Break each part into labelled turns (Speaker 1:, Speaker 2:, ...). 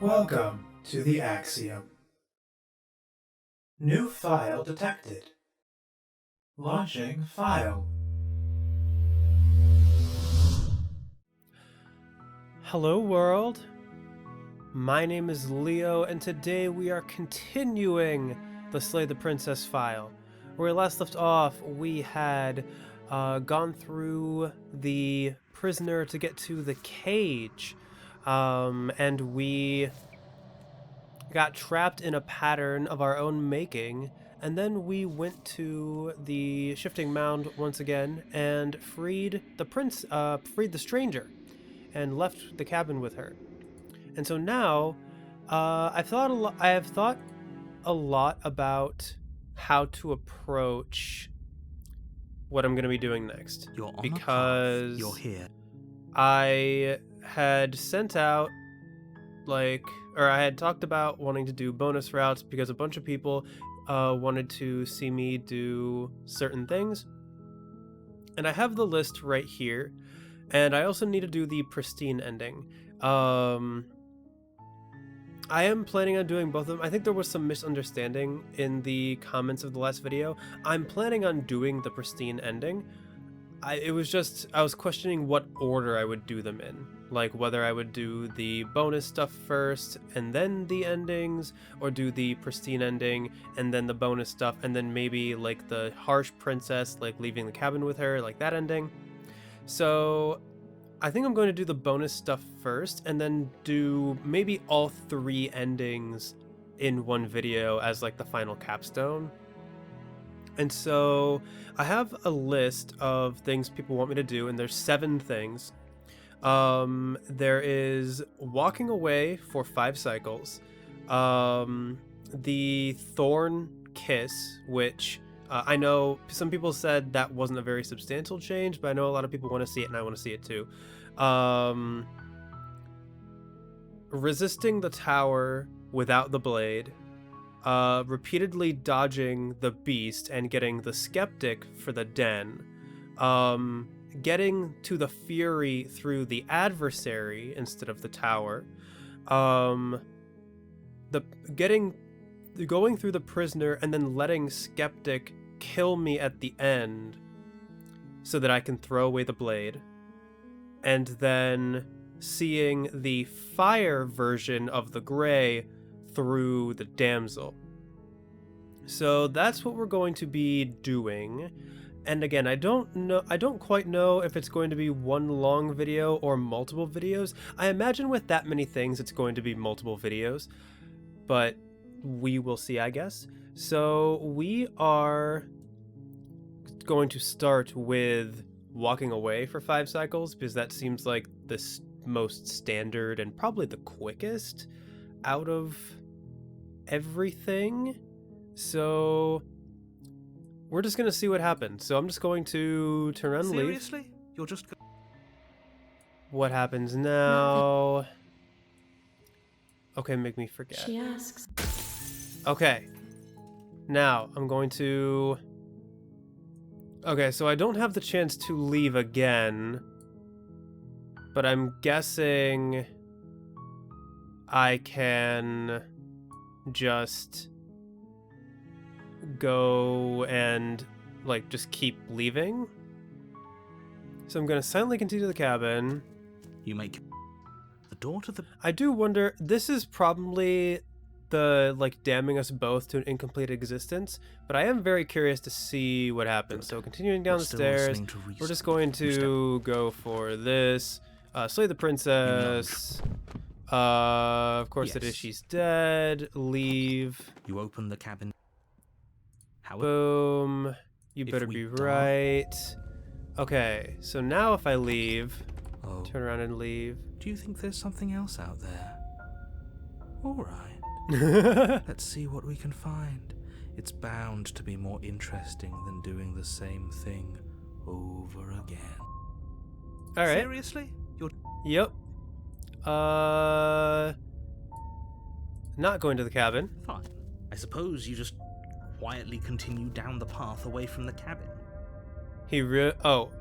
Speaker 1: Welcome to the Axiom. New file detected. Launching file.
Speaker 2: Hello world, my name is Leo and today we are continuing the Slay the Princess file. Where we last left off, we had gone through the prisoner to get to the cage, and we got trapped in a pattern of our own making, and then we went to the shifting mound once again and freed the stranger and left the cabin with her. And so now, I have thought a lot about how to approach what I'm going to be doing next.
Speaker 3: You're on
Speaker 2: because
Speaker 3: a path. You're here.
Speaker 2: I had sent out, I had talked about wanting to do bonus routes because a bunch of people wanted to see me do certain things. And I have the list right here. And I also need to do the pristine ending. I am planning on doing both of them. I think there was some misunderstanding in the comments of the last video. I'm planning on doing the pristine ending. I was questioning what order I would do them in. Like whether I would do the bonus stuff first and then the endings, or do the pristine ending and then the bonus stuff, and then maybe like the harsh princess, like leaving the cabin with her, like that ending. So I think I'm going to do the bonus stuff first and then do maybe all three endings in one video as like the final capstone. And so I have a list of things people want me to do, and there's 7 things. There is walking away for 5 cycles, the Thorn kiss, which I know some people said that wasn't a very substantial change, but I know a lot of people want to see it, and I want to see it too. Resisting the tower without the blade, repeatedly dodging the beast and getting the skeptic for the den, getting to the fury through the adversary instead of the tower, going through the prisoner and then letting skeptic kill me at the end so that I can throw away the blade, and then seeing the fire version of the gray through the damsel. So that's what we're going to be doing. And again, I don't quite know if it's going to be one long video or multiple videos. I imagine with that many things it's going to be multiple videos, but we will see, I guess. So we are going to start with walking away for 5 cycles because that seems like the most standard and probably the quickest out of everything. So we're just gonna see what happens. So I'm just going to turn around and leave.
Speaker 3: Seriously? You're just...
Speaker 2: What happens now?
Speaker 4: Nothing.
Speaker 2: Okay, make me forget.
Speaker 4: She asks.
Speaker 2: Okay. Now I'm going to... Okay, so I don't have the chance to leave again, but I'm guessing I can just go and like just keep leaving. So I'm gonna silently continue the cabin.
Speaker 3: You make the door to the...
Speaker 2: I do wonder, this is probably the like damning us both to an incomplete existence, but I am very curious to see what happens. So continuing down the stairs, we're just going to go for this, slay the princess. Of course
Speaker 3: Yes.
Speaker 2: it is, she's dead. Leave.
Speaker 3: You open the cabin. How...
Speaker 2: Boom. You
Speaker 3: If
Speaker 2: better
Speaker 3: we
Speaker 2: be
Speaker 3: die-
Speaker 2: right. Okay, so now if I leave,
Speaker 3: Oh,
Speaker 2: turn around and leave.
Speaker 3: do you think there's something else out there? Alright, let's see what we can find. It's bound to be more interesting than doing the same thing over again.
Speaker 2: All right.
Speaker 3: Seriously? You're...
Speaker 2: Yep. Not going to the cabin.
Speaker 3: Fine. I suppose you just quietly continue down the path away from the cabin.
Speaker 2: Oh,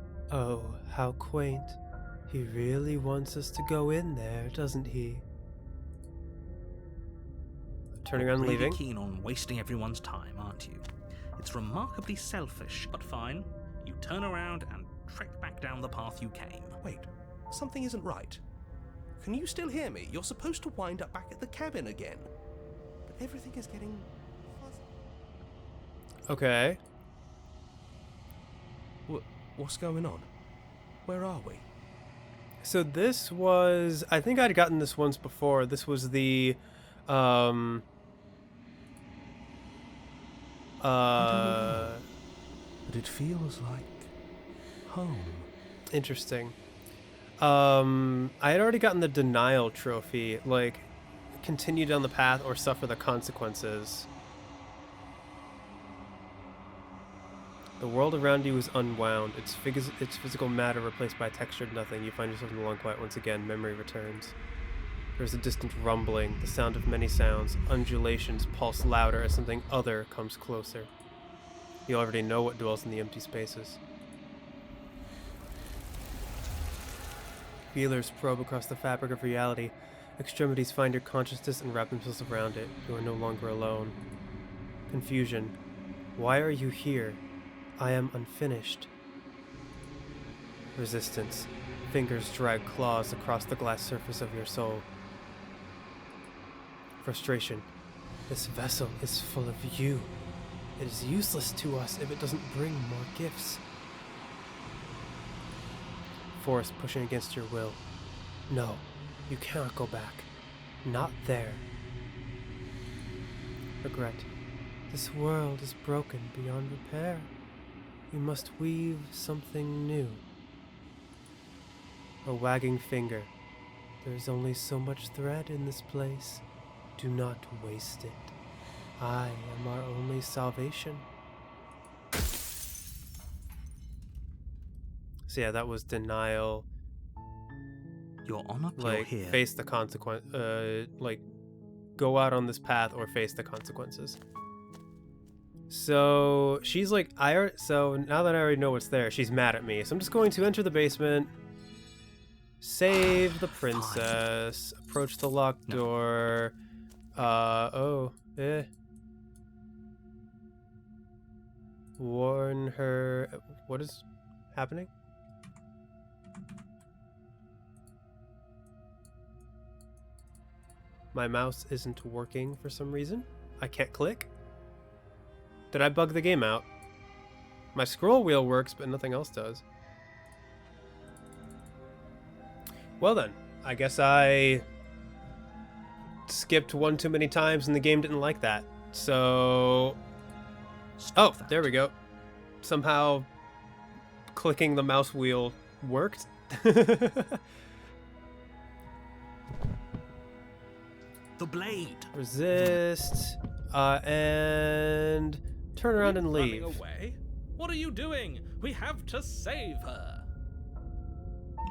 Speaker 2: how quaint. He really wants us to go in there, doesn't he? turning
Speaker 3: You're
Speaker 2: around and
Speaker 3: really
Speaker 2: leaving.
Speaker 3: keen on wasting everyone's time, aren't you? It's remarkably selfish, but fine. You turn around and trek back down the path you came.
Speaker 4: Wait, something isn't right. Can you still hear me? You're supposed to wind up back at the cabin again. But everything is getting fuzzy.
Speaker 2: Okay.
Speaker 4: What's going on? Where are we?
Speaker 2: So this was, I think I'd gotten this once before. This was the,
Speaker 4: But it feels like home.
Speaker 2: interesting. I had already gotten the denial trophy, like, continue down the path or suffer the consequences. The world around you is unwound. Its physical matter replaced by textured nothing. You find yourself in the long quiet once again. Memory returns. There's a distant rumbling, the sound of many sounds. Undulations pulse louder as something other comes closer. You already know what dwells in the empty spaces. Feelers probe across the fabric of reality. Extremities find your consciousness and wrap themselves around it. You are no longer alone. Confusion. Why are you here? I am unfinished. Resistance. Fingers drag claws across the glass surface of your soul. Frustration. This vessel is full of you. It is useless to us if it doesn't bring more gifts. Force pushing against your will. No, you cannot go back. Not there. Regret. This world is broken beyond repair. We must weave something new. A wagging finger. There is only so much thread in this place. Do not waste it. I am our only salvation. So yeah, that was denial.
Speaker 3: You're on up, you're
Speaker 2: Like,
Speaker 3: here.
Speaker 2: face the consequence. Like, go out on this path or face the consequences. So she's like, so now that I already know what's there, she's mad at me. So I'm just going to enter the basement, save the princess, approach the locked door. Warn her. What is happening? My mouse isn't working for some reason. I can't click. Did I bug the game out? My scroll wheel works, but nothing else does. Well then, I guess I skipped one too many times and the game didn't like that. So... Oh, there we go. Somehow clicking the mouse wheel worked.
Speaker 3: The blade.
Speaker 2: Resist. And turn around and leave.
Speaker 3: Running away? What are you doing? We have to save her.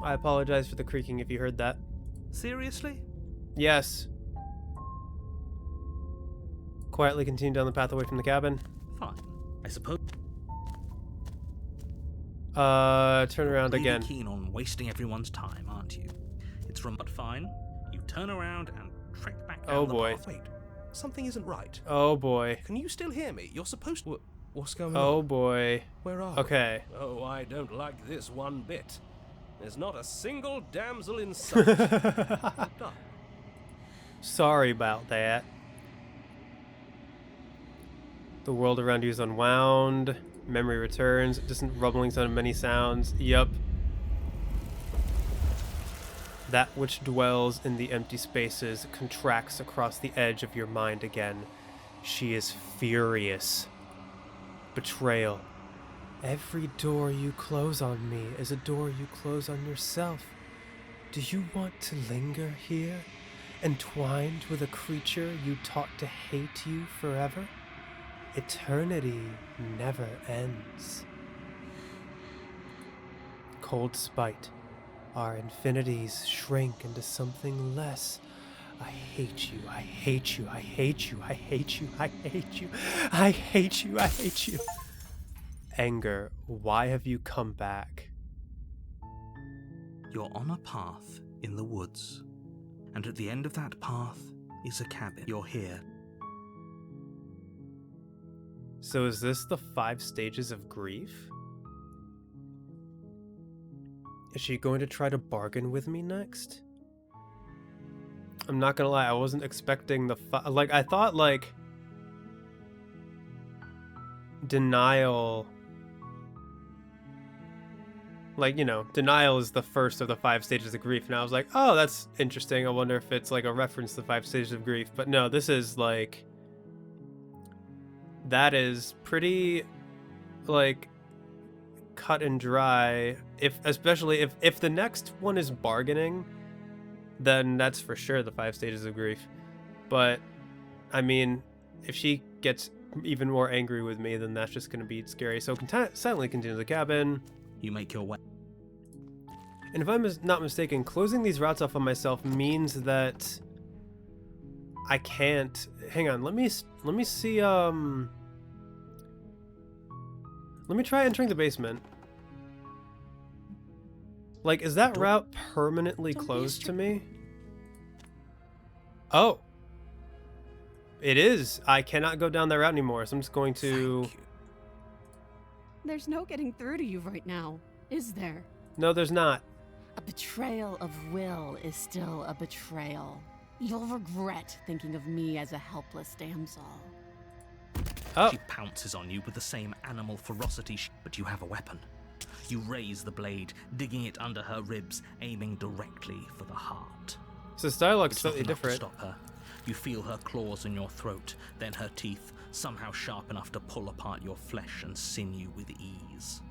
Speaker 2: I apologize for the creaking if you heard that.
Speaker 3: Seriously?
Speaker 2: Yes. Quietly continue down the path away from the cabin.
Speaker 3: Fine. I suppose.
Speaker 2: Turn around
Speaker 3: Really
Speaker 2: again.
Speaker 3: Keen on wasting everyone's time, aren't you? It's but fine. You turn around and trek back down
Speaker 2: Oh
Speaker 3: the
Speaker 2: boy.
Speaker 3: path.
Speaker 4: Wait, something isn't right.
Speaker 2: Oh boy.
Speaker 4: Can you still hear me? You're supposed to... What's going on?
Speaker 2: Oh boy.
Speaker 4: Where are
Speaker 2: Okay.
Speaker 4: we? Oh, I don't like this one bit. There's not a single damsel in sight. Done.
Speaker 2: Sorry about that. The world around you is unwound. Memory returns. Distant rumblings on many sounds. Yup. That which dwells in the empty spaces contracts across the edge of your mind again. She is furious. Betrayal. Every door you close on me is a door you close on yourself. Do you want to linger here, entwined with a creature you taught to hate you forever? Eternity never ends. Cold spite. Our infinities shrink into something less. I hate you, I hate you, I hate you, I hate you, I hate you, I hate you, I hate you. Anger, why have you come back?
Speaker 3: You're on a path in the woods, and at the end of that path is a cabin. You're here.
Speaker 2: So is this the 5 stages of grief? Is she going to try to bargain with me next? I'm not gonna lie, I wasn't expecting the like, I thought, like, denial, like, you know, denial is the first of the 5 stages of grief, and I was like, oh, that's interesting. I wonder if it's like a reference to the 5 stages of grief. But no, this is like, that is pretty, like, cut and dry. Especially if the next one is bargaining, then that's for sure the 5 stages of grief. But I mean, if she gets even more angry with me, then that's just going to be scary. So silently continue the cabin.
Speaker 3: You make your way.
Speaker 2: And if I'm not mistaken, closing these routes off on myself means that I can't. Hang on, let me see. Let me try entering the basement. Like, is that route permanently closed to me? Oh. It is. I cannot go down that route anymore, so I'm just going to...
Speaker 5: There's no getting through to you right now, is there?
Speaker 2: No, there's not.
Speaker 5: A betrayal of will is still a betrayal. You'll regret thinking of me as a helpless damsel.
Speaker 2: Oh.
Speaker 3: She pounces on you with the same animal ferocity, but you have a weapon. You raise the blade, digging it under her ribs, aiming directly for the heart.
Speaker 2: So this dialogue's
Speaker 3: It's
Speaker 2: slightly
Speaker 3: not enough to
Speaker 2: different.
Speaker 3: stop her. You feel her claws in your throat, then her teeth, somehow sharp enough to pull apart your flesh and sinew with ease.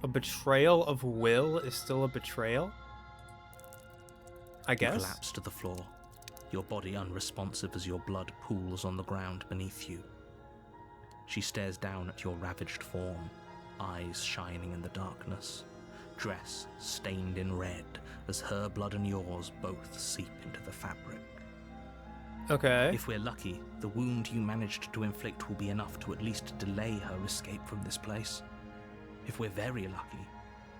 Speaker 2: A betrayal of will is still a betrayal? I
Speaker 3: You
Speaker 2: guess.
Speaker 3: collapse to the floor, your body unresponsive as your blood pools on the ground beneath you. She stares down at your ravaged form, eyes shining in the darkness, dress stained in red as her blood and yours both seep into the fabric.
Speaker 2: Okay.
Speaker 3: If we're lucky, the wound you managed to inflict will be enough to at least delay her escape from this place. If we're very lucky,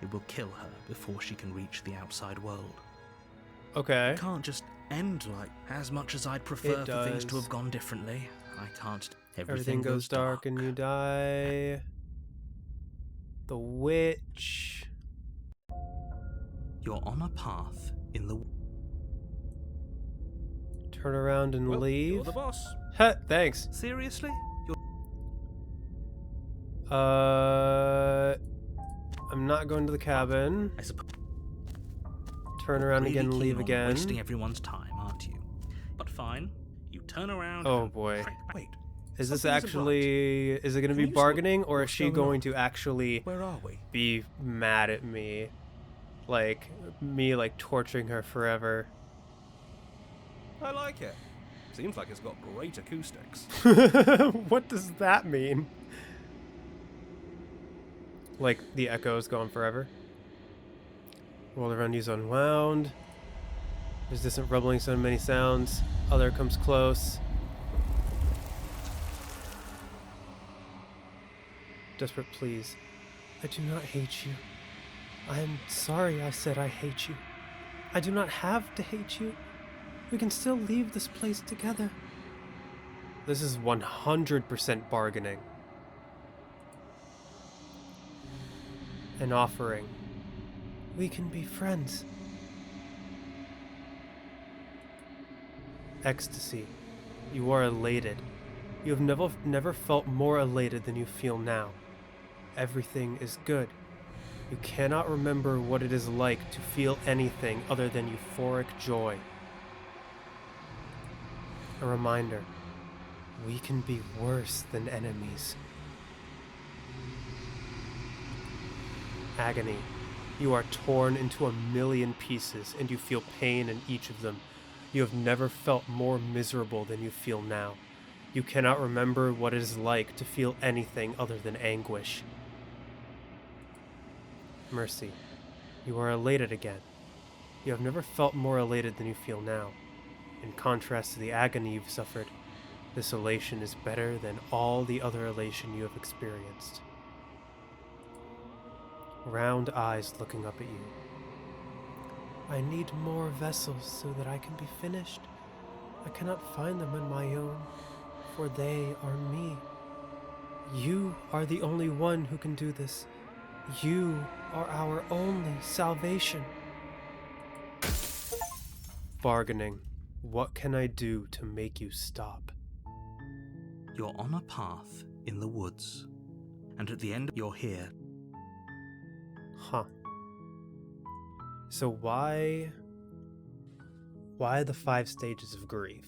Speaker 3: it will kill her before she can reach the outside world.
Speaker 2: Okay.
Speaker 3: It can't just end like, as much as I'd prefer
Speaker 2: It
Speaker 3: for things to
Speaker 2: does.
Speaker 3: have gone differently. I can't.
Speaker 2: Everything goes dark and you die. The witch.
Speaker 3: You're on a path in the...
Speaker 2: Turn around and
Speaker 4: Well,
Speaker 2: leave.
Speaker 4: you're the boss.
Speaker 2: Heh, thanks.
Speaker 3: Seriously? You're...
Speaker 2: I'm not going to the cabin.
Speaker 3: I suppose...
Speaker 2: Turn around
Speaker 3: really
Speaker 2: again and
Speaker 3: keen
Speaker 2: leave
Speaker 3: on
Speaker 2: again.
Speaker 3: Wasting everyone's time, aren't you? But fine. You turn around.
Speaker 2: Oh
Speaker 3: and
Speaker 2: boy.
Speaker 3: track back.
Speaker 4: Wait,
Speaker 2: Is this
Speaker 4: something isn't
Speaker 2: actually... Is it going to
Speaker 4: Can
Speaker 2: be
Speaker 4: you sort
Speaker 2: bargaining, or is
Speaker 4: what's
Speaker 2: she
Speaker 4: going
Speaker 2: going
Speaker 4: on?
Speaker 2: to actually
Speaker 4: where are we?
Speaker 2: be mad at me? Like, me, like, torturing her forever.
Speaker 4: I like it. Seems like it's got great acoustics.
Speaker 2: What does that mean? Like, the echo's gone forever? World around you's unwound. There's distant rumbling, so many sounds. Other comes close. Desperate pleas. I do not hate you. I am sorry I said I hate you. I do not have to hate you. We can still leave this place together. This is 100% bargaining. An offering. We can be friends. Ecstasy. You are elated. You have never felt more elated than you feel now. Everything is good. You cannot remember what it is like to feel anything other than euphoric joy. A reminder. We can be worse than enemies. Agony. You are torn into a million pieces and you feel pain in each of them. You have never felt more miserable than you feel now. You cannot remember what it is like to feel anything other than anguish. Mercy. You are elated again. You have never felt more elated than you feel now. In contrast to the agony you've suffered, this elation is better than all the other elation you have experienced. Round eyes looking up at you. I need more vessels so that I can be finished. I cannot find them on my own, for they are me. You are the only one who can do this. You are our only salvation. Bargaining. What can I do to make you stop?
Speaker 3: You're on a path in the woods, and at the end you're here.
Speaker 2: Huh. So why the 5 stages of grief?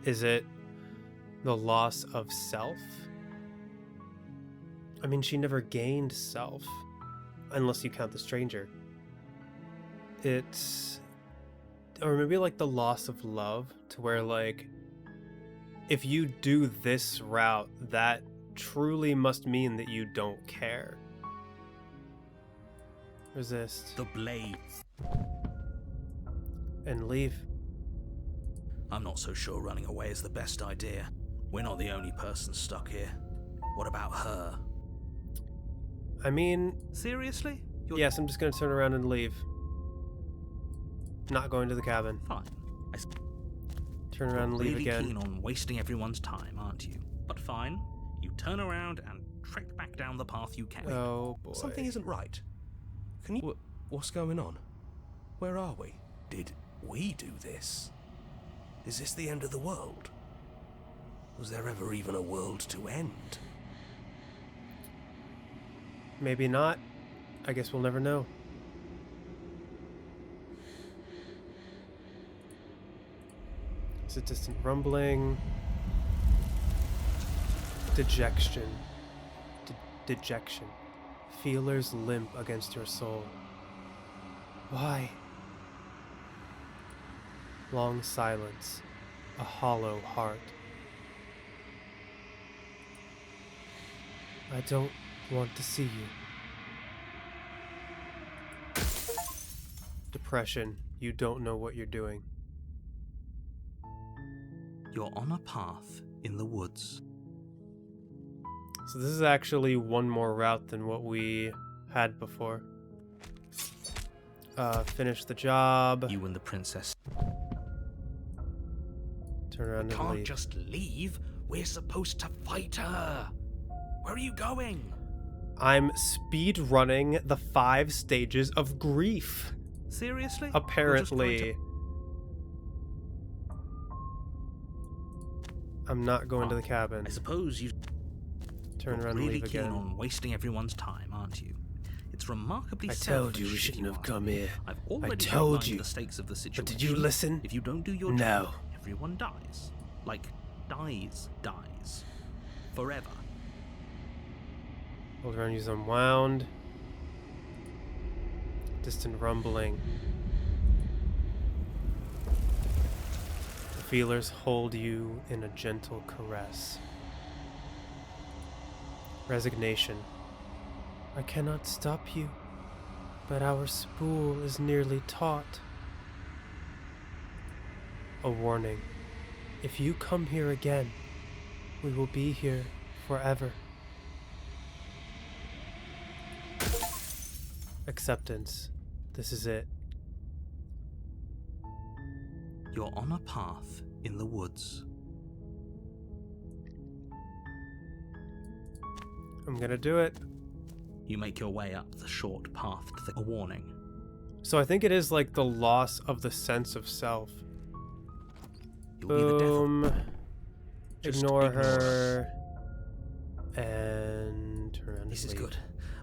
Speaker 2: Is it the loss of self? I mean, she never gained self, unless you count the stranger. It's... Or maybe like the loss of love, to where like, if you do this route, that truly must mean that you don't care. Resist.
Speaker 3: The blade.
Speaker 2: And leave.
Speaker 3: I'm not so sure running away is the best idea. We're not the only person stuck here. What about her?
Speaker 2: I mean...
Speaker 3: Seriously?
Speaker 2: Yes, I'm just gonna turn around and leave. Not going to the cabin.
Speaker 3: Fine.
Speaker 2: Turn around and leave
Speaker 3: really
Speaker 2: again.
Speaker 3: Keen on wasting everyone's time, aren't you? But fine. You turn around and trek back down the path you came.
Speaker 2: Oh boy.
Speaker 4: Something isn't right. Can you... What's going on? Where are we? Did we do this? Is this the end of the world? Was there ever even a world to end?
Speaker 2: Maybe not. I guess we'll never know. It's a distant rumbling. Dejection. Dejection. Feelers limp against your soul. Why? Long silence. A hollow heart. I don't want to see you. Depression. You don't know what you're doing.
Speaker 3: You're on a path in the woods.
Speaker 2: So this is actually one more route than what we had before. Finish the job.
Speaker 3: You and the princess
Speaker 2: Turn around and
Speaker 3: can't
Speaker 2: leave.
Speaker 3: just leave. We're supposed to fight her. Where are you going?
Speaker 2: I'm speed running the 5 stages of grief.
Speaker 3: Seriously?
Speaker 2: Apparently. I'm not going to the cabin.
Speaker 3: I suppose you
Speaker 2: Turn
Speaker 3: You're
Speaker 2: around
Speaker 3: really
Speaker 2: and leave
Speaker 3: keen
Speaker 2: again.
Speaker 3: on wasting everyone's time, aren't you? It's remarkably
Speaker 2: I
Speaker 3: selfish
Speaker 2: told you we
Speaker 3: if
Speaker 2: shouldn't have
Speaker 3: are.
Speaker 2: come here.
Speaker 3: I've already
Speaker 2: told
Speaker 3: outlined
Speaker 2: you.
Speaker 3: the stakes of the situation.
Speaker 2: But did you listen?
Speaker 3: If you don't do your
Speaker 2: No.
Speaker 3: job, everyone dies. Like, dies. Forever.
Speaker 2: Hold around, use unwound. Distant rumbling. The feelers hold you in a gentle caress. Resignation. I cannot stop you, but our spool is nearly taut. A warning. If you come here again, we will be here forever. Acceptance. This is it.
Speaker 3: You're on a path in the woods.
Speaker 2: I'm gonna do it.
Speaker 3: You make your way up the short path to a warning.
Speaker 2: So I think it is like the loss of the sense of self.
Speaker 3: You'll be the devil.
Speaker 2: Boom.
Speaker 3: Just
Speaker 2: Ignore
Speaker 3: ignore
Speaker 2: her. And turn around and
Speaker 3: This is
Speaker 2: leave.
Speaker 3: good.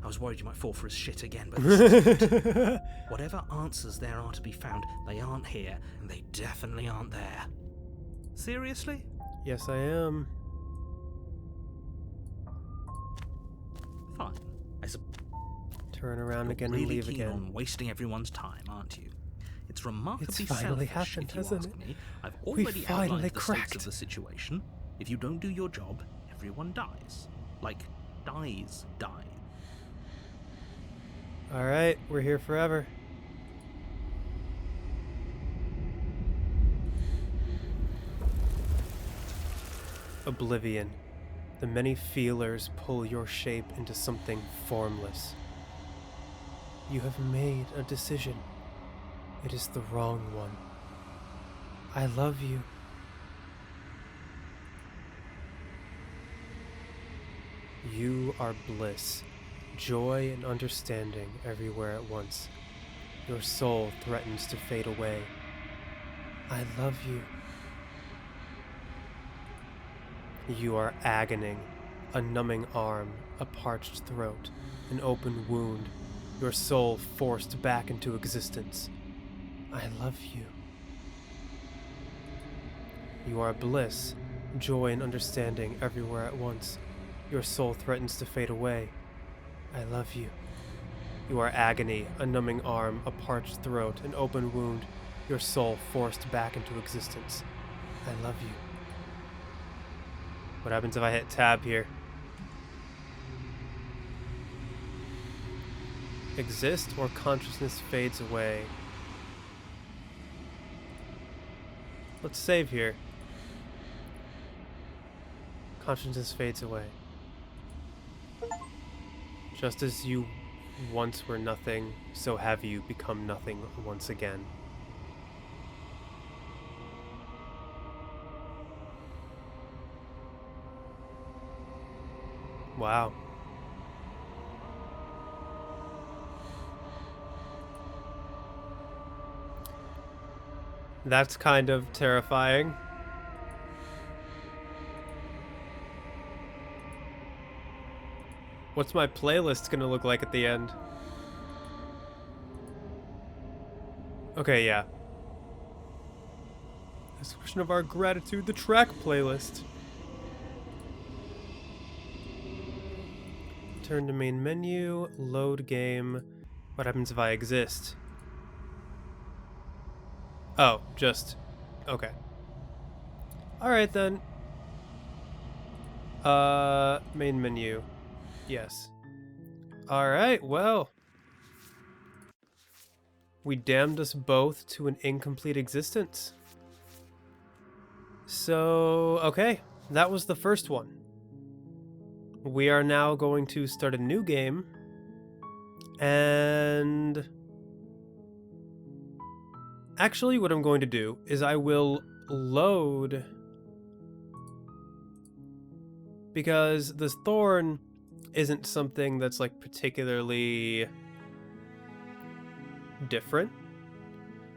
Speaker 3: I was worried you might fall for his shit again, but this is good. Whatever answers there are to be found, they aren't here, and they definitely aren't there. Seriously?
Speaker 2: Yes, I am.
Speaker 3: Fine.
Speaker 2: Turn around
Speaker 3: You're
Speaker 2: again
Speaker 3: really
Speaker 2: and leave
Speaker 3: keen
Speaker 2: again.
Speaker 3: on wasting everyone's time, aren't you? It's remarkably
Speaker 2: finally
Speaker 3: selfish,
Speaker 2: happened,
Speaker 3: if you
Speaker 2: hasn't
Speaker 3: ask
Speaker 2: it?
Speaker 3: me. I've
Speaker 2: We
Speaker 3: already
Speaker 2: finally
Speaker 3: outlined the stakes
Speaker 2: cracked.
Speaker 3: of the situation. If you don't do your job, everyone dies. Like, dies.
Speaker 2: Alright, we're here forever. Oblivion. The many feelers pull your shape into something formless. You have made a decision. It is the wrong one. I love you. You are bliss, joy and understanding everywhere at once. Your soul threatens to fade away. I love you. You are agony, a numbing arm, a parched throat, an open wound, your soul forced back into existence. I love you. You are bliss, joy and understanding everywhere at once. Your soul threatens to fade away. I love you. You are agony, a numbing arm, a parched throat, an open wound, your soul forced back into existence. I love you. What happens if I hit tab here? Exist or consciousness fades away. Let's save here. Consciousness fades away. Just as you once were nothing, so have you become nothing once again. Wow. That's kind of terrifying. What's my playlist gonna look like at the end? Okay, yeah. Expression of our gratitude, the track playlist. Turn to main menu, load game. What happens if I exist? Oh, just... okay. Alright then. Main menu. Yes. Alright, well. We damned us both to an incomplete existence. So, okay. That was the first one. We are now going to start a new game. And... actually, what I'm going to do is I will load... because this Thorn isn't something that's like particularly different.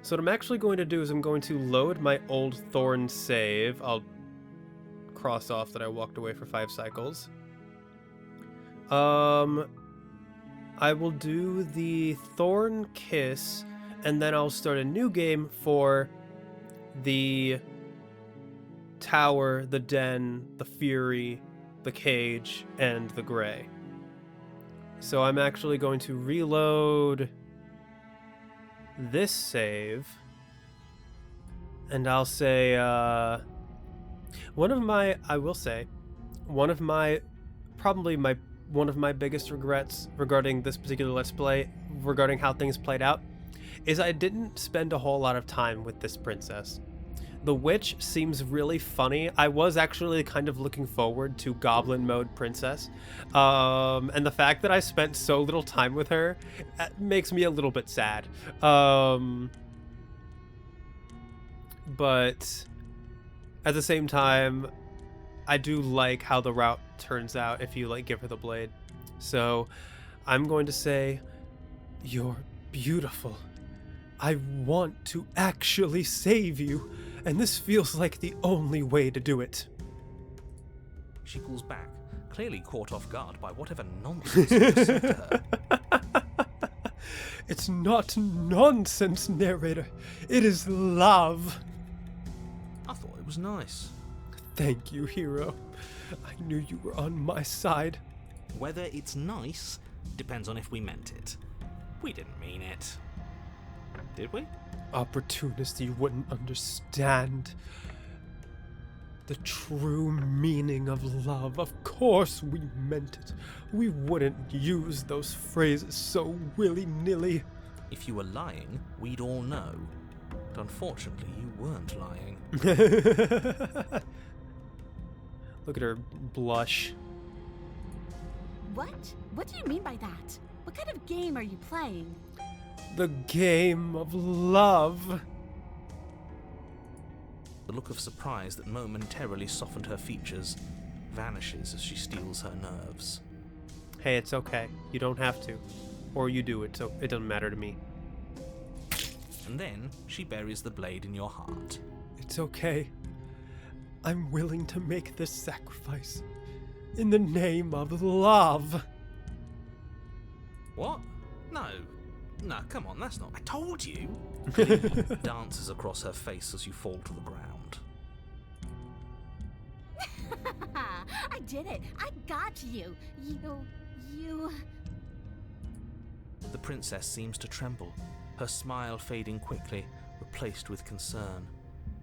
Speaker 2: So what I'm actually going to do is I'm going to load my old Thorn save. I'll cross off that I walked away for 5 cycles. I will do the Thorn Kiss, and then I'll start a new game for the Tower, the Den, the Fury, the Cage, and the Gray. So I'm actually going to reload this save, and I'll say, one of my biggest regrets regarding this particular Let's Play, regarding how things played out, is I didn't spend a whole lot of time with this princess. The witch seems really funny. I was actually kind of looking forward to Goblin Mode Princess. And the fact that I spent so little time with her makes me a little bit sad. But at the same time, I do like how the route turns out if you like give her the blade. So I'm going to say, you're beautiful. I want to actually save you. And this feels like the only way to do it.
Speaker 3: She pulls back, clearly caught off guard by whatever nonsense you just said to her.
Speaker 2: It's not nonsense, narrator. It is love.
Speaker 3: I thought it was nice.
Speaker 2: Thank you, hero. I knew you were on my side.
Speaker 3: Whether it's nice depends on if we meant it. We didn't mean it. Did we?
Speaker 2: Opportunist, you wouldn't understand the true meaning of love. Of course we meant it. We wouldn't use those phrases so willy-nilly.
Speaker 3: If you were lying, we'd all know. But unfortunately, you weren't lying.
Speaker 2: Look at her blush.
Speaker 5: What? What do you mean by that? What kind of game are you playing?
Speaker 2: The game of love.
Speaker 3: The look of surprise that momentarily softened her features vanishes as she steals her nerves.
Speaker 2: Hey, it's okay. You don't have to. Or you do it, so it doesn't matter to me.
Speaker 3: And then she buries the blade in your heart.
Speaker 2: It's okay. I'm willing to make this sacrifice. In the name of love.
Speaker 3: What? No. No, come on, that's not... I told you! Glee dances across her face as you fall to the ground.
Speaker 5: I did it. I got you. You...
Speaker 3: The princess seems to tremble, her smile fading quickly, replaced with concern.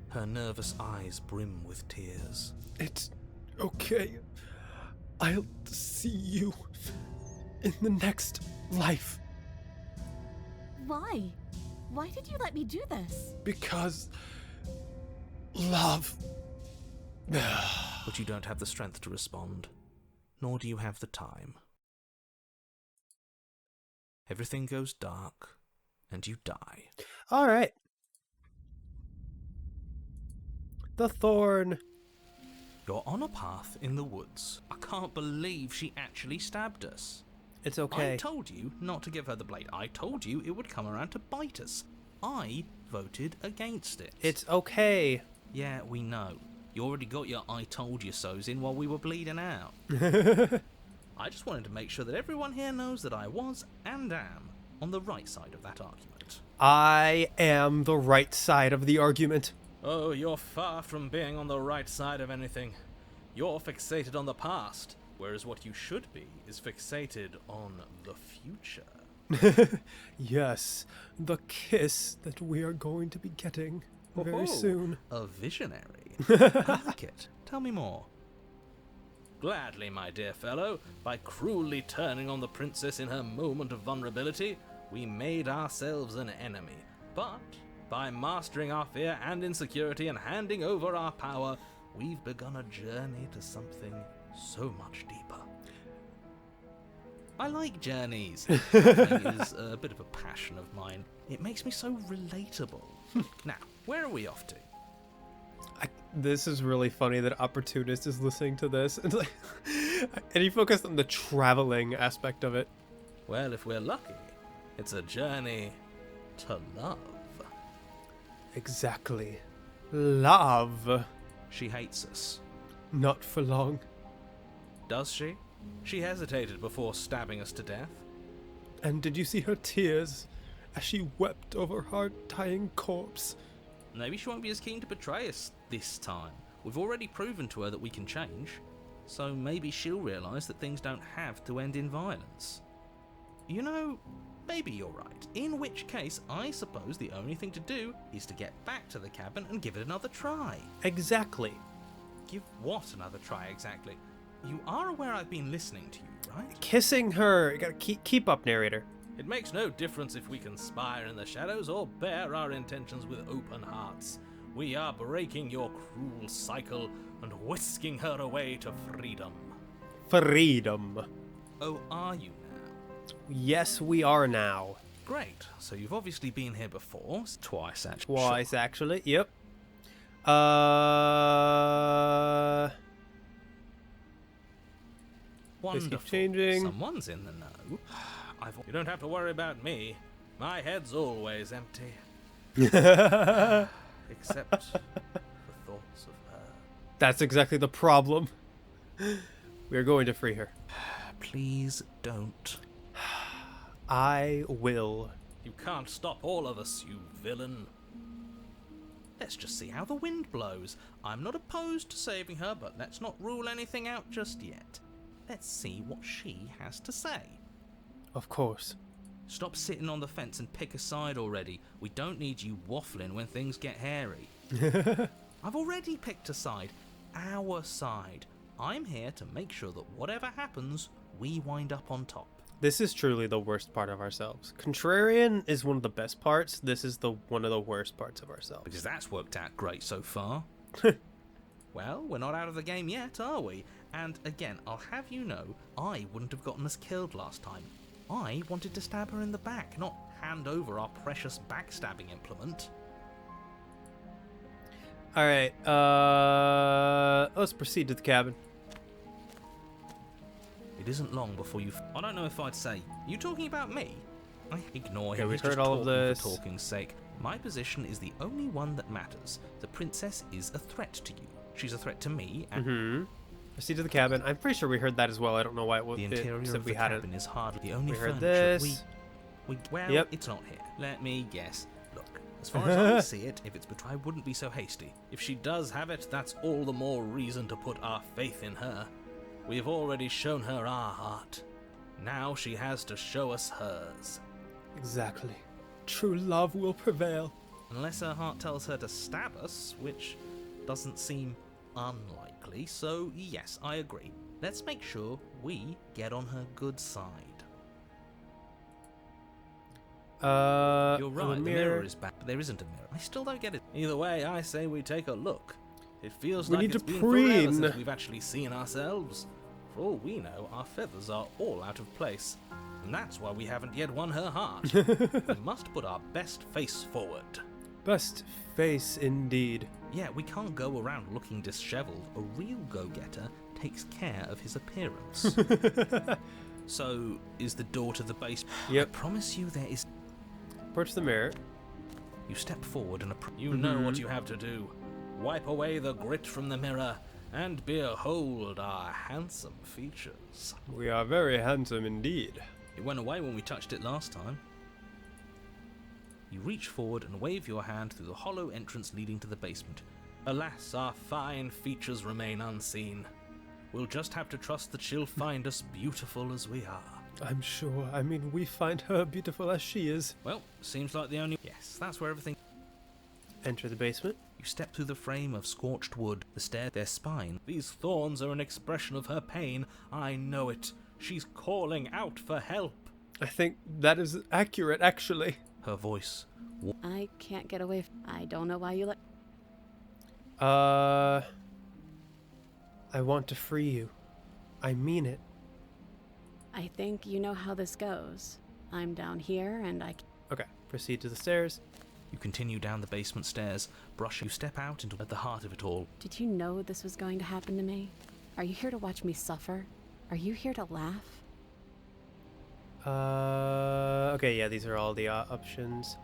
Speaker 3: Her nervous eyes brim with tears.
Speaker 2: It's okay. I'll see you in the next life.
Speaker 5: Why? Why did you let me do this?
Speaker 2: Because love.
Speaker 3: But you don't have the strength to respond, nor do you have the time. Everything goes dark, and you die.
Speaker 2: All right. The Thorn.
Speaker 3: You're on a path in the woods. I can't believe she actually stabbed us.
Speaker 2: It's okay.
Speaker 3: I told you not to give her the blade. I told you it would come around to bite us. I voted against it.
Speaker 2: It's okay.
Speaker 3: Yeah, we know. You already got your I told you so's in while we were bleeding out. I just wanted to make sure that everyone here knows that I was and am on the right side of that argument.
Speaker 2: I am the right side of the argument.
Speaker 3: Oh, you're far from being on the right side of anything. You're fixated on the past, whereas what you should be is fixated on the future.
Speaker 2: Yes, the kiss that we are going to be getting very soon.
Speaker 3: A visionary. I like it. Tell me more. Gladly, my dear fellow. By cruelly turning on the princess in her moment of vulnerability, we made ourselves an enemy. But by mastering our fear and insecurity and handing over our power, we've begun a journey to something so much deeper. I like journeys. Traveling is a bit of a passion of mine. It makes me so relatable. Now, where are we off to?
Speaker 2: This is really funny that Opportunist is listening to this. It's like, and he focused on the traveling aspect of it.
Speaker 3: Well, if we're lucky, it's a journey to love.
Speaker 2: Exactly. Love.
Speaker 3: She hates us.
Speaker 2: Not for long.
Speaker 3: Does she? She hesitated before stabbing us to death.
Speaker 2: And did you see her tears as she wept over her dying corpse?
Speaker 3: Maybe she won't be as keen to betray us this time. We've already proven to her that we can change. So maybe she'll realise that things don't have to end in violence. You know, maybe you're right. In which case, I suppose the only thing to do is to get back to the cabin and give it another try.
Speaker 2: Exactly.
Speaker 3: Give what another try exactly? You are aware I've been listening to you, right?
Speaker 2: Kissing her. You gotta keep up, narrator.
Speaker 3: It makes no difference if we conspire in the shadows or bear our intentions with open hearts. We are breaking your cruel cycle and whisking her away to freedom.
Speaker 2: Freedom.
Speaker 3: Oh, are you now?
Speaker 2: Yes, we are now.
Speaker 3: Great. So you've obviously been here before. Twice, actually.
Speaker 2: Twice,
Speaker 3: Sure.
Speaker 2: actually. Yep.
Speaker 3: Wonderful.
Speaker 2: Changing.
Speaker 3: Someone's in the know. You don't have to worry about me. My head's always empty. Except for thoughts of her.
Speaker 2: That's exactly the problem. We are going to free her.
Speaker 3: Please don't.
Speaker 2: I will.
Speaker 3: You can't stop all of us, you villain. Let's just see how the wind blows. I'm not opposed to saving her, but let's not rule anything out just yet. Let's see what she has to say.
Speaker 2: Of course.
Speaker 3: Stop sitting on the fence and pick a side already. We don't need you waffling when things get hairy. I've already picked a side. Our side. I'm here to make sure that whatever happens, we wind up on top.
Speaker 2: This is truly the worst part of ourselves. Contrarian is one of the best parts. This is one of the worst parts of ourselves.
Speaker 3: Because that's worked out great so far. Well, we're not out of the game yet, are we? And again, I'll have you know, I wouldn't have gotten us killed last time. I wanted to stab her in the back, not hand over our precious backstabbing implement.
Speaker 2: Alright, let's proceed to the cabin.
Speaker 3: It isn't long before you... I don't know if I'd say... You talking about me? I ignore him.
Speaker 2: Okay, we've
Speaker 3: He's just
Speaker 2: heard all of
Speaker 3: talking
Speaker 2: this.
Speaker 3: for talking's sake. My position is the only one that matters. The princess is a threat to you. She's a threat to me, and
Speaker 2: Proceed to the cabin. I'm pretty sure we heard that as well. I don't know why
Speaker 3: the interior of
Speaker 2: we
Speaker 3: the
Speaker 2: hadn't.
Speaker 3: cabin is hardly the only
Speaker 2: We heard
Speaker 3: furniture
Speaker 2: this.
Speaker 3: well,
Speaker 2: Yep.
Speaker 3: it's not here. Let me guess. Look, as far as I see it, if it's I wouldn't be so hasty. If she does have it, that's all the more reason to put our faith in her. We've already shown her our heart. Now she has to show us hers.
Speaker 2: Exactly. True love will prevail.
Speaker 3: Unless her heart tells her to stab us, which doesn't seem unlikely, so yes, I agree. Let's make sure we get on her good side. You're right, the mirror is back, but there isn't a mirror. I still don't get it. Either way, I say we take a look. It feels
Speaker 2: We
Speaker 3: like
Speaker 2: need
Speaker 3: it's
Speaker 2: to
Speaker 3: been forever
Speaker 2: preen.
Speaker 3: since we've actually seen ourselves. For all we know, our feathers are all out of place. And that's why we haven't yet won her heart. We must put our best face forward.
Speaker 2: Best face indeed.
Speaker 3: Yeah, we can't go around looking disheveled. A real go-getter takes care of his appearance. So, is the door to the base?
Speaker 2: Yep.
Speaker 3: I promise you there is...
Speaker 2: Approach the mirror.
Speaker 3: You step forward and you know what you have to do. Wipe away the grit from the mirror and behold our handsome features.
Speaker 2: We are very handsome indeed.
Speaker 3: It went away when we touched it last time. You reach forward and wave your hand through the hollow entrance leading to the basement. Alas, our fine features remain unseen. We'll just have to trust that she'll find us beautiful as we are.
Speaker 2: I'm sure. I mean, we find her beautiful as she is.
Speaker 3: Well, seems like the only... Yes, that's where everything...
Speaker 2: Enter the basement.
Speaker 3: You step through the frame of scorched wood, the stair, their spine. These thorns are an expression of her pain. I know it. She's calling out for help.
Speaker 2: I think that is accurate, actually.
Speaker 3: Her voice...
Speaker 5: I can't get away. I don't know why you let.
Speaker 2: I want to free you. I mean it.
Speaker 5: I think you know how this goes. I'm down here and I.
Speaker 2: Okay, proceed to the stairs.
Speaker 3: You continue down the basement stairs, brush. You step out into at the heart of it all.
Speaker 5: Did you know this was going to happen to me? Are you here to watch me suffer? Are you here to laugh?
Speaker 2: Okay, yeah, these are all the options.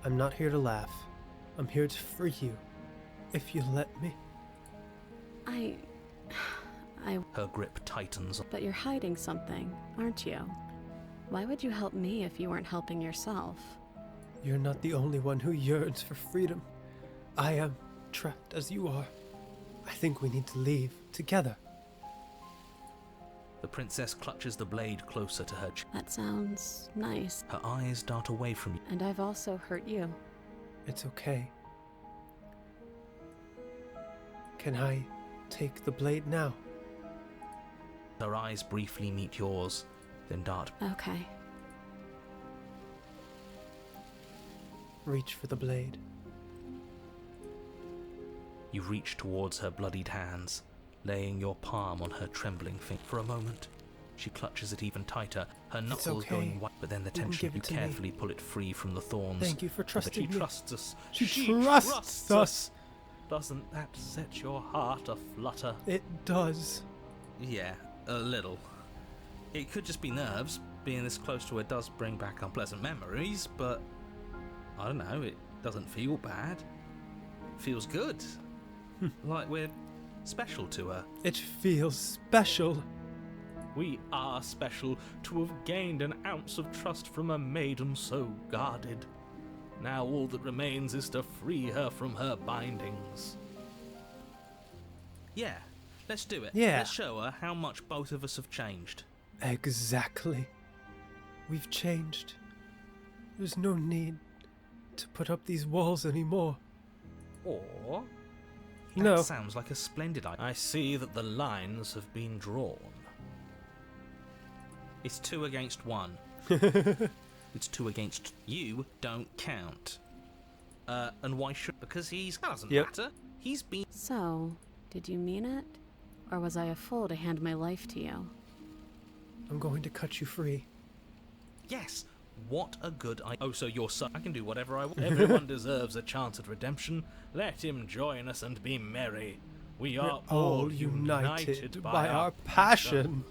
Speaker 2: I'm not here to laugh. I'm here to free you. If you let me.
Speaker 5: I.
Speaker 3: Her grip tightens.
Speaker 5: But you're hiding something, aren't you? Why would you help me if you weren't helping yourself?
Speaker 2: You're not the only one who yearns for freedom. I am trapped as you are. I think we need to leave together.
Speaker 3: The princess clutches the blade closer to her chest.
Speaker 5: That sounds nice.
Speaker 3: Her eyes dart away from you.
Speaker 5: And I've also hurt you.
Speaker 2: It's okay. Can I take the blade now?
Speaker 3: Her eyes briefly meet yours, then dart.
Speaker 5: Okay.
Speaker 2: Reach for the blade.
Speaker 3: You reach towards her bloodied hands, laying your palm on her trembling finger. For a moment, she clutches it even tighter, her knuckles
Speaker 2: okay.
Speaker 3: going white, but then the
Speaker 2: You can
Speaker 3: tension,
Speaker 2: give
Speaker 3: you
Speaker 2: it to me.
Speaker 3: carefully pull it free from the thorns.
Speaker 2: Thank you for
Speaker 3: But
Speaker 2: trusting
Speaker 3: she
Speaker 2: me.
Speaker 3: trusts us.
Speaker 2: She trusts us.
Speaker 3: Doesn't that set your heart aflutter?
Speaker 2: It does.
Speaker 3: Yeah, a little. It could just be nerves. Being this close to her does bring back unpleasant memories, but I don't know, it doesn't feel bad. It feels good. Like we're special to her.
Speaker 2: It feels special.
Speaker 3: We are special to have gained an ounce of trust from a maiden so guarded. Now all that remains is to free her from her bindings. Yeah, let's do it.
Speaker 2: Yeah.
Speaker 3: Let's show her how much both of us have changed.
Speaker 2: Exactly. We've changed. There's no need to put up these walls anymore.
Speaker 3: Or...
Speaker 2: No.
Speaker 3: That sounds like a splendid idea. I see that the lines have been drawn. It's 2 against 1. It's 2 against... You don't count. And why should... Because he's... That doesn't matter. He's been...
Speaker 5: So, did you mean it? Or was I a fool to hand my life to you?
Speaker 2: I'm going to cut you free.
Speaker 3: Yes. What a good idea. Oh, so you're son. I can do whatever I want. Everyone deserves a chance at redemption. Let him join us and be merry.
Speaker 4: We
Speaker 2: We're
Speaker 4: are all
Speaker 2: united by our passion.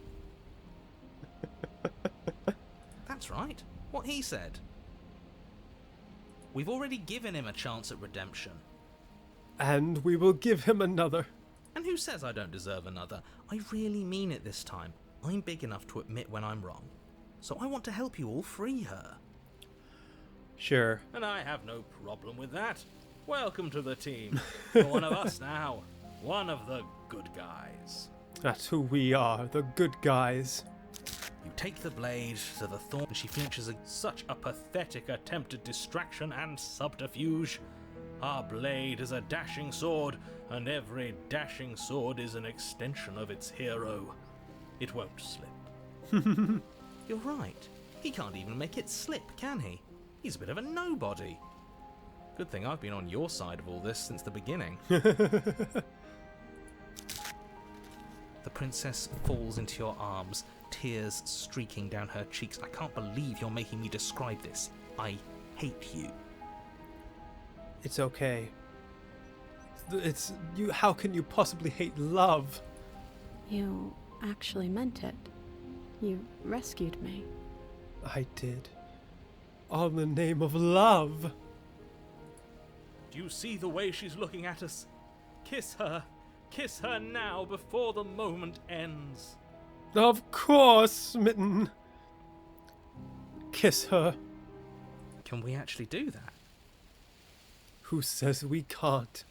Speaker 3: That's right. What he said. We've already given him a chance at redemption.
Speaker 2: And we will give him another.
Speaker 3: And who says I don't deserve another? I really mean it this time. I'm big enough to admit when I'm wrong. So I want to help you all free her.
Speaker 2: Sure.
Speaker 4: And I have no problem with that. Welcome to the team. You're one of us now. One of the good guys.
Speaker 2: That's who we are, the good guys.
Speaker 3: You take the blade to the Thorn, and she flinches.
Speaker 4: Such a pathetic attempt at distraction and subterfuge. Our blade is a dashing sword, and every dashing sword is an extension of its hero. It won't slip.
Speaker 3: You're right. He can't even make it slip, can he? He's a bit of a nobody. Good thing I've been on your side of all this since the beginning. The princess falls into your arms, tears streaking down her cheeks. I can't believe you're making me describe this. I hate you.
Speaker 2: It's okay. It's you. How can you possibly hate love?
Speaker 6: You actually meant it. You rescued me.
Speaker 2: I did. All in the name of love.
Speaker 4: Do you see the way she's looking at us? Kiss her. Kiss her now before the moment ends.
Speaker 2: Of course, Smitten. Kiss her.
Speaker 3: Can we actually do that?
Speaker 2: Who says we can't?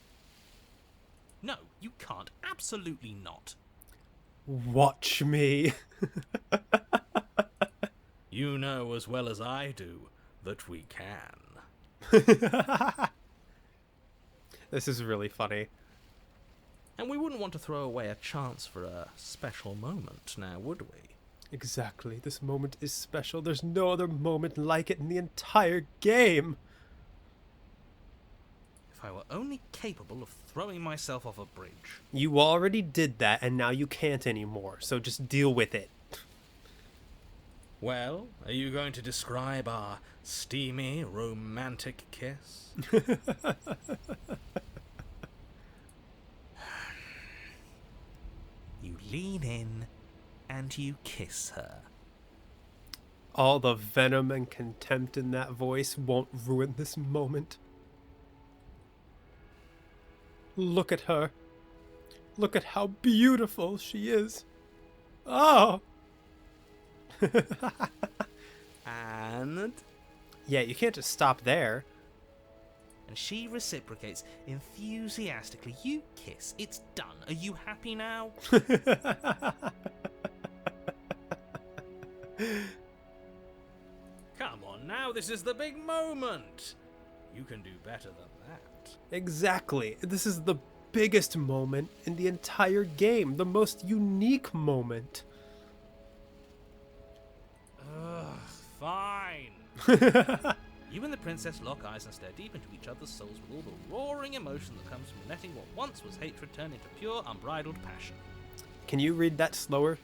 Speaker 3: No, you can't. Absolutely not.
Speaker 2: Watch me.
Speaker 4: You know as well as I do that we can.
Speaker 2: This is really funny.
Speaker 3: And we wouldn't want to throw away a chance for a special moment, now would we?
Speaker 2: Exactly. This moment is special. There's no other moment like it in the entire game.
Speaker 3: If I were only capable of throwing myself off a bridge.
Speaker 2: You already did that, and now you can't anymore, so just deal with it.
Speaker 4: Well, are you going to describe our steamy, romantic kiss?
Speaker 3: You lean in and you kiss her.
Speaker 2: All the venom and contempt in that voice won't ruin this moment. Look at her. Look at how beautiful she is. Oh!
Speaker 3: And
Speaker 2: Yeah, you can't just stop there.
Speaker 3: she reciprocates enthusiastically. You kiss. It's done. Are you happy now?
Speaker 4: Come on now, this is the big moment. You can do better than that.
Speaker 2: Exactly. This is the biggest moment in the entire game. The most unique moment.
Speaker 4: Ugh, fine.
Speaker 3: You and the princess lock eyes and stare deep into each other's souls with all the roaring emotion that comes from letting what once was hatred turn into pure, unbridled passion.
Speaker 2: Can you read that slower?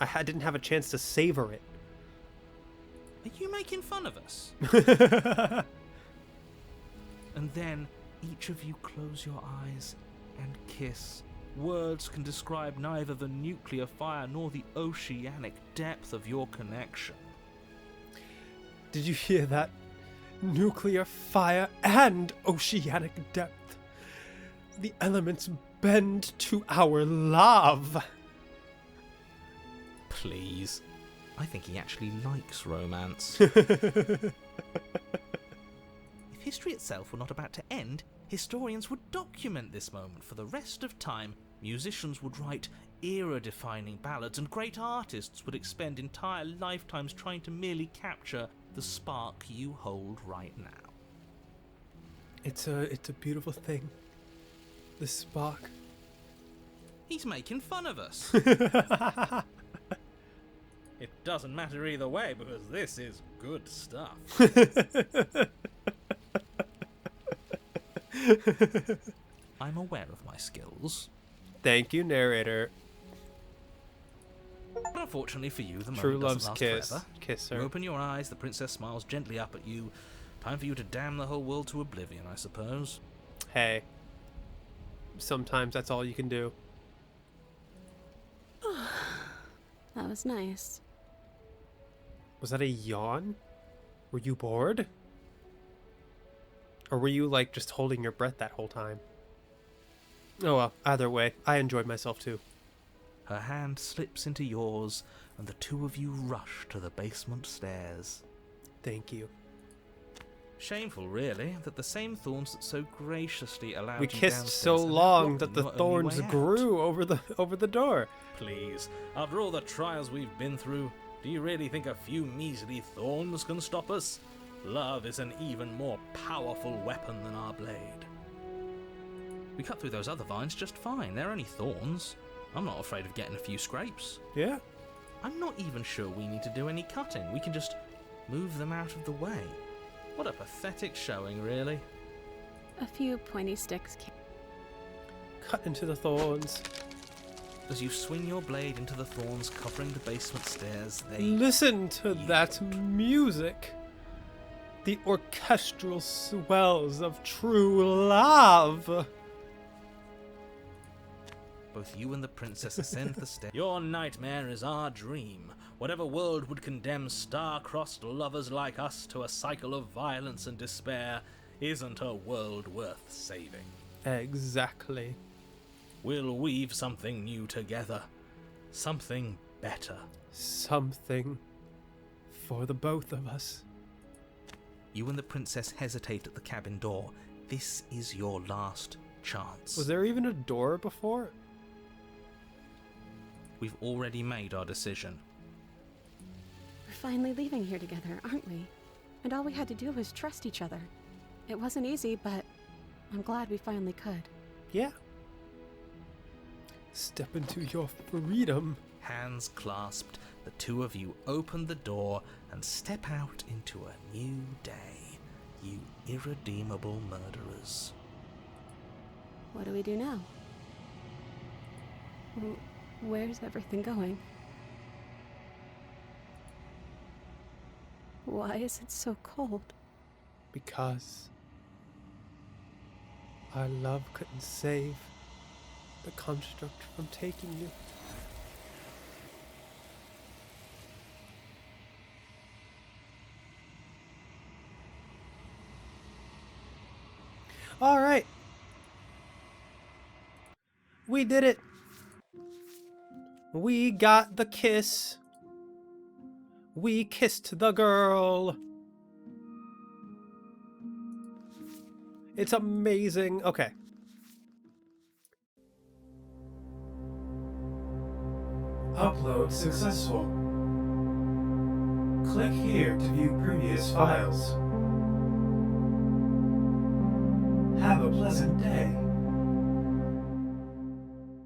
Speaker 2: I didn't have a chance to savor it.
Speaker 3: Are you making fun of us? And then each of you close your eyes and kiss. Words can describe neither the nuclear fire nor the oceanic depth of your connection.
Speaker 2: Did you hear that? Nuclear fire and oceanic depth. The elements bend to our love.
Speaker 3: Please. I think he actually likes romance. If history itself were not about to end, historians would document this moment for the rest of time. Musicians would write era-defining ballads, and great artists would expend entire lifetimes trying to merely capture the spark you hold right now.
Speaker 2: It's a beautiful thing. This spark.
Speaker 3: He's making fun of us.
Speaker 4: It doesn't matter either way because this is good stuff.
Speaker 3: I'm aware of my skills.
Speaker 2: Thank you, narrator.
Speaker 3: But unfortunately for you, the moment
Speaker 2: True
Speaker 3: doesn't
Speaker 2: love's
Speaker 3: last
Speaker 2: kiss.
Speaker 3: forever.
Speaker 2: Kiss
Speaker 3: You
Speaker 2: her.
Speaker 3: open your eyes, the princess smiles gently up at you. Time for you to damn the whole world to oblivion, I suppose.
Speaker 2: Hey. sometimes that's all you can do.
Speaker 6: That was nice.
Speaker 2: Was that a yawn? Were you bored? Or were you, like, just holding your breath that whole time? Oh well, either way, I enjoyed myself too.
Speaker 3: Her hand slips into yours, and the two of you rush to the basement stairs.
Speaker 2: Thank you.
Speaker 3: Shameful, really, that the same thorns that so graciously allowed
Speaker 2: We
Speaker 3: you
Speaker 2: kissed
Speaker 3: downstairs
Speaker 2: so
Speaker 3: have
Speaker 2: long
Speaker 3: blocked
Speaker 2: that the
Speaker 3: your only
Speaker 2: thorns
Speaker 3: way out.
Speaker 2: grew over the door.
Speaker 3: Please, after all the trials we've been through, do you really think a few measly thorns can stop us? Love is an even more powerful weapon than our blade. We cut through those other vines just fine. They're only thorns. I'm not afraid of getting a few scrapes.
Speaker 2: Yeah.
Speaker 3: I'm not even sure we need to do any cutting. We can just move them out of the way. What a pathetic showing, really.
Speaker 6: A few pointy sticks
Speaker 2: Cut into the thorns.
Speaker 3: As you swing your blade into the thorns covering the basement stairs, they...
Speaker 2: Listen to that music. The orchestral swells of true love.
Speaker 3: Both you and the princess ascend the stairs. Your nightmare is our dream. Whatever world would condemn star-crossed lovers like us to a cycle of violence and despair isn't a world worth saving.
Speaker 2: Exactly.
Speaker 3: We'll weave something new together. Something better.
Speaker 2: Something for the both of us.
Speaker 3: You and the princess hesitate at the cabin door. This is your last chance.
Speaker 2: Was there even a door before?
Speaker 3: We've already made our decision.
Speaker 6: We're finally leaving here together, aren't we? And all we had to do was trust each other. It wasn't easy, but I'm glad we finally could.
Speaker 2: Yeah. Step into your freedom.
Speaker 3: Hands clasped, the two of you open the door and step out into a new day, you irredeemable murderers.
Speaker 6: What do we do now? Where's everything going? Why is it so cold?
Speaker 2: Because our love couldn't save the construct from taking you. All right. We did it. We got the kiss. We kissed the girl. It's amazing. Okay.
Speaker 1: Upload successful. Click here to view previous files. Have a pleasant day.